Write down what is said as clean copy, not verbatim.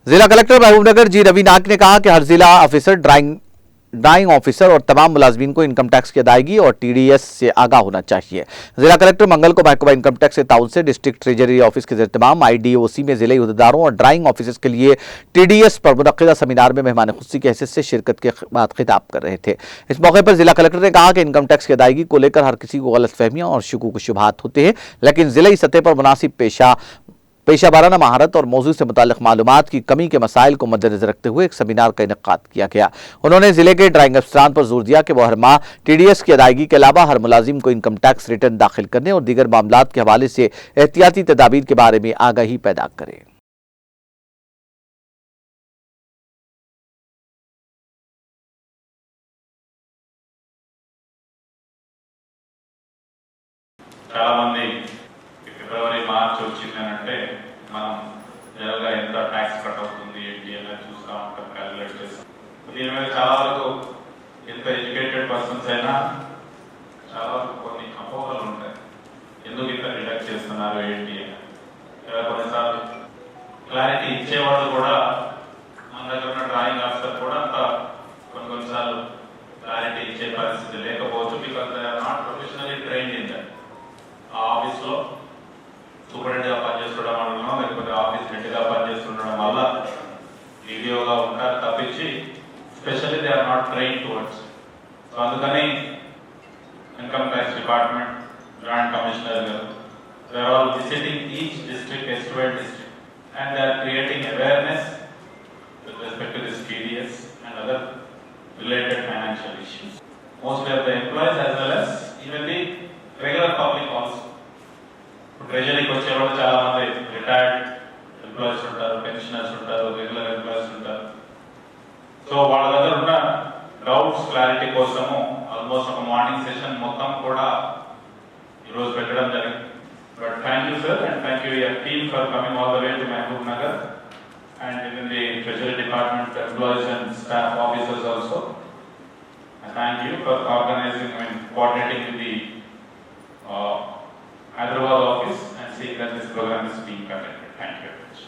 जिला कलेक्टर महबूबनगर जी रवि नाग ने कहा कि हर जिला ऑफिसर ड्राइंग ऑफिसर और तमाम मुलाजमीन को इनकम टैक्स की अदायगी और टीडीएस से आगाह होना चाहिए। जिला कलेक्टर मंगल को महकमा इनकम टैक्स के ताउन से डिस्ट्रिक्ट ट्रेजरी ऑफिस के इर्तमाम आईडीओसी में जिले अहदेदारों और ड्राइंग ऑफिसर्स के लिए टीडीएस पर मुनक्किदा सेमिनार में मेहमान खुशी की हैसियत से शिरकत के बाद खिताब कर रहे थे। इस मौके पर जिला कलेक्टर ने कहा कि इनकम टैक्स की अदायगी को लेकर हर किसी को गलतफहमियां और शुकूक शुबहात होते हैं, लेकिन जिले सतह पर मुनासिब पेशा वाराना महारत और मौजूद से मुताल्लिक मालूमात की कमी के मसाइल को मद्देनजर रखते हुए एक सेमिनार का इनेकाद किया गया। उन्होंने जिले के ड्राइंग अफसरान पर जोर दिया कि वह हर माह टीडीएस की अदायगी के अलावा हर मुलाजिम को इनकम टैक्स रिटर्न दाखिल करने और दीगर मामलात के हवाले से एहतियाती तदाबीर के बारे में आगाही पैदा करें। ఫిబ్రవరి మార్చి వచ్చిందనంటే మనం జనరల్గా ఎంత ట్యాక్స్ కట్ అవుతుంది ఏంటి అనేది చూస్తూ ఉంటాం, క్యాలిక్యులేట్ చేస్తాం. దీని మీద చాలా వరకు ఎంత ఎడ్యుకేటెడ్ పర్సన్స్ అయినా చాలా వరకు కొన్ని అపోహలు ఉంటాయి. ఎందుకు ఇంత డిడక్ట్ చేస్తున్నారు ఏంటి అని. కొన్నిసార్లు క్లారిటీ ఇచ్చేవాళ్ళు కూడా మన దగ్గర ఉన్న డ్రాయింగ్ ఆఫీసర్ కూడా అంత కొన్నిసార్లు క్లారిటీ ఇచ్చే పరిస్థితి లేకపోవచ్చు. Because they are not professionally trained in that. ఆ ఆఫీస్లో సూపరింటెండెంట్గా పనిచేస్తుండడం వల్ల లేకపోతే ఆఫీస్ హెడ్గా పనిచేస్తుండడం వల్ల వీడియోగా ఉంటారు తప్పించి specially they are not train towards. So అందుకని income tax department joint commissioner గారు they are all visiting each district estimate district and they are creating awareness with respect to this TDS and other related financial issues. Mostly of the employees as well as even the regular public also. ట్రెజరీకి వచ్చేవాళ్ళు చాలా మంది retired employees ఉంటారు, pensioners ఉంటారు, regular employees ఉంటారు. So వాళ్ళ దగ్గర ఉన్న డౌట్స్ క్లారిటీ కోసము ఆల్మోస్ట్ ఒక మార్నింగ్ సెషన్ మొత్తం కూడా ఈరోజు పెట్టడం జరిగింది. But thank you sir and thank you your team for coming all the way to Mahabubnagar and in the treasury department employees and staff officers also. Thank you for organising and coordinating with the Hyderabad office and seeing that this program is being conducted. Thank you very much.